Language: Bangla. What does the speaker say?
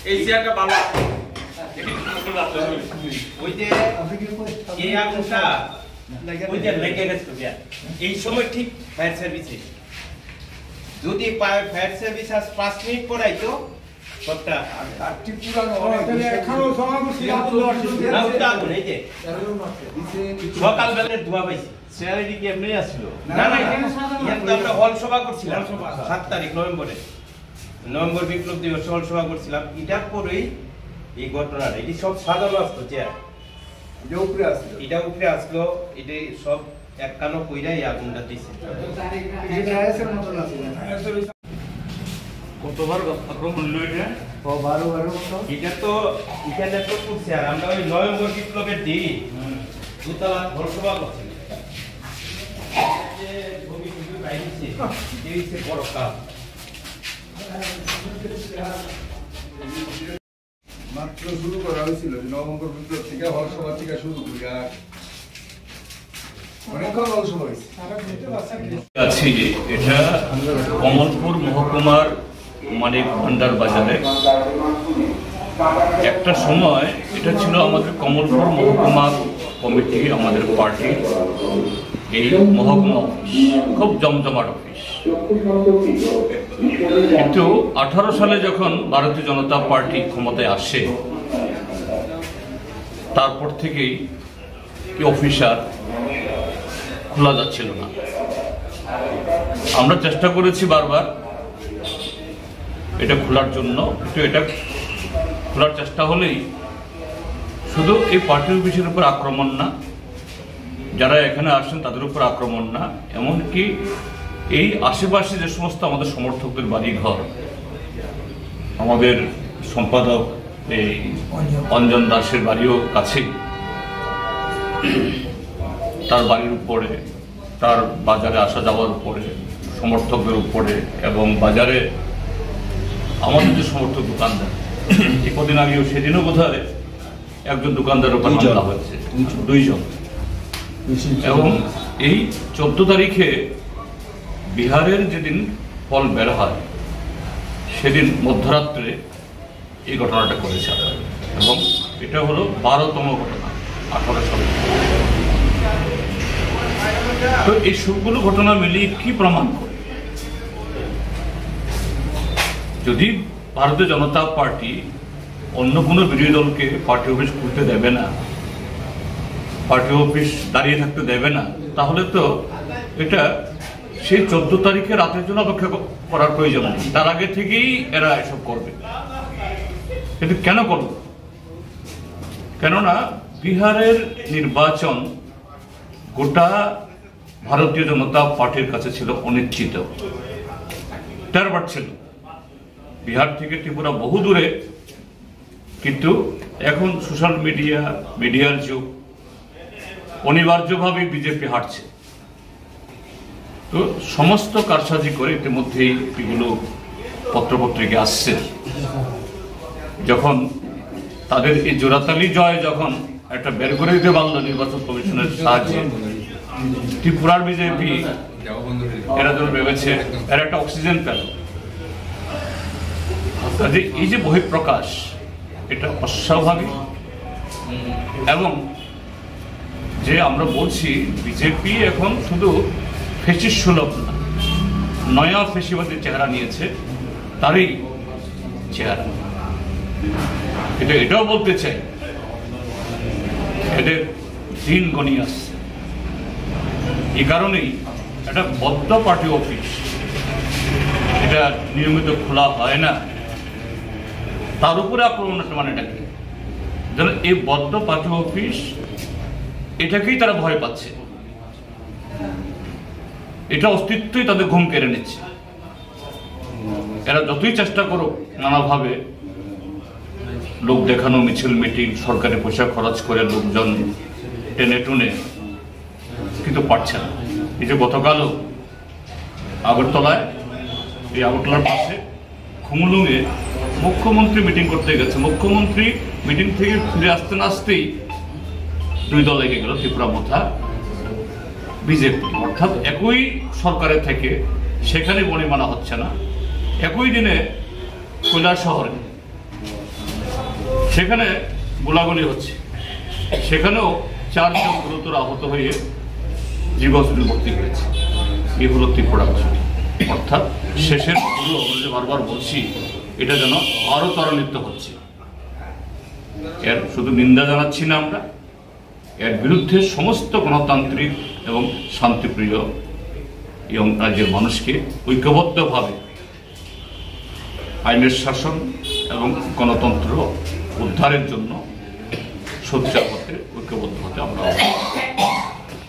এই চেয়ারটা ভালো ওই যে এই আগুনটা ওই যে লেগে গেছে এই সময় ঠিক ফায়ার সার্ভিসে যদি ফায়ার সার্ভিস আজ 5 মিনিট পড়াইতো সবটা আরটি পুরানো এখনো সময় আগুন এই যে সকালবেলা ধোয়া পাইছি চেয়ারে কি এমনি আসছিল না না এখানে আমরা হল সভা করছিলাম 7 তারিখ নভেম্বর বিপ্লব দিবস হল সভা করছিলাম এটার পরেই এই ঘটনাটা এটি সব সাজানো আসতো চেয়ার এটা উপরে আসলো এটা সব এক কানো কইরাই আগুনটা দিছে কতবার আক্রমণ হলো এটা 12 এটা তো এখানে তো করছে আর আমরা ওই নভেম্বর বিপ্লবের দিন দুতলা হল সভা করছিলাম যে ভূমি টুমি বাইরেছে এই সে বড় কাজ মাত্র শুরু করা হয়েছিল নভেম্বর বিপ্লব থেকে হল সভা থেকে শুরু করি আর অনেকক্ষণ হল সভা হয়েছে এটা কমলপুর মহকুমার মানিক ভান্ডার বাজারে একটা সময় এটা ছিল আমাদের কমলপুর মহকুমা কমিটি আমাদের পার্টি এই মহকুমা অফিস খুব জমজমাট অফিস কিন্তু 18 সালে যখন ভারতীয় জনতা পার্টি ক্ষমতায় আসে তারপর থেকেই কি অফিস আর খোলা যাচ্ছিল না আমরা চেষ্টা করেছি বারবার এটা খোলার জন্য কিন্তু এটা খোলার চেষ্টা হলেই শুধু এই পার্টি অফিসের উপর আক্রমণ না যারা এখানে আসেন তাদের উপর আক্রমণ না এমনকি এই আশেপাশে যে সমস্ত আমাদের সমর্থকদের বাড়ি ঘর আমাদের সম্পাদক এই অঞ্জন দাসের বাড়িও কাছেই তার বাড়ির উপরে তার বাজারে আসা যাওয়ার উপরে সমর্থকদের উপরে এবং বাজারে আমাদের যে সমর্থক দোকানদার কদিন আগেও সেদিনও বোধহয় একজন দোকানদারের উপর হামলা হয়েছে 2 জন এবং এই 14 তারিখে বিহারের যেদিন ফল বের হয় সেদিন মধ্যরাত্রে এই ঘটনাটা করেছে এবং এটা হলো 12তম ঘটনা 18 সালে। তো এই সবগুলো ঘটনা মিলিয়ে কি প্রমাণ করে যদি ভারতীয় জনতা পার্টি অন্য কোনো বিরোধী দলকে পার্টি অফিস খুলতে দেবে না পার্টি অফিস দাঁড়িয়ে থাকতে দেবে না তাহলে তো এটা সেই 14 তারিখে রাতের জন্য অপেক্ষা করার প্রয়োজন নেই তার আগে থেকেই এরা এসব করবে কিন্তু কেন করবে কেননা বিহারের নির্বাচন গোটা ভারতীয় জনতা পার্টির কাছে ছিল অনিশ্চিত টারবার ছিল বিহার থেকে ত্রিপুরা বহু দূরে কিন্তু এখন সোশ্যাল মিডিয়ার যুগ অনিবার্যভাবে বিজেপি হারছে তো সমস্ত কারসাজি করে ইতিমধ্যেই এগুলো পত্রপত্রিকা আসছে যখন তাদের এই জোড়াতালি জয় যখন একটা বের করে দিতে পারলো নির্বাচন কমিশনের সাহায্যে ত্রিপুরার বিজেপি এরা যখন ভেবেছে এরা একটা অক্সিজেন পেল কাজে এই যে বহিঃপ্রকাশ এটা অস্বাভাবিক এবং যে আমরা বলছি বিজেপি এখন শুধু ফেসিস্ট সুলভ না নয়া ফেসিবাদের চেহারা নিয়েছে তারই চেহারা এটাও বলতে চাই এদের দিন গণিয়ে আসছে এই কারণেই একটা বদ্ধ পার্টি অফিস এটা নিয়মিত খোলা হয় না তার উপরে আক্রমণ মানেটা কি যেন এই বদ্ধ পার্টি অফিস এটাকেই তারা ভয় পাচ্ছে এটা অস্তিত্বই তাদের ঘুম কেড়ে নিচ্ছে এরা যতই চেষ্টা করুক নানাভাবে লোক দেখানো মিছিল মিটিং সরকারি পয়সা খরচ করে লোকজন টেনে টুনে কিন্তু পারছে না এই যে গতকালও আগরতলায় এই আগরতলার পাশে খুমুলুঙে মুখ্যমন্ত্রী মিটিং করতে গেছে মুখ্যমন্ত্রী মিটিং থেকে ফিরে আসতে না আসতেই 2 দল লেগে গেল ত্রিপুরা মোথা বিজেপি অর্থাৎ একই সরকারের থেকে সেখানে বনিমানা হচ্ছে না একই দিনে কৈলাস শহরে সেখানে গোলাগুলি হচ্ছে, সেখানেও 4 জন গুরুতর আহত হয়ে জীব হসপিটাল ভর্তি হয়েছে। এই হলো ত্রিপুরা ঘটনা। অর্থাৎ শেষের পুরো আমরা যে বারবার বলছি, এটা যেন আরো ত্বরান্বিত হচ্ছে। এর শুধু নিন্দা জানাচ্ছি না আমরা, এর বিরুদ্ধে সমস্ত গণতান্ত্রিক এবং শান্তিপ্রিয় এবং রাজ্যের মানুষকে ঐক্যবদ্ধভাবে আইনের শাসন এবং গণতন্ত্র উদ্ধারের জন্য সোচ্চার হতে, ঐক্যবদ্ধ হতে আমরা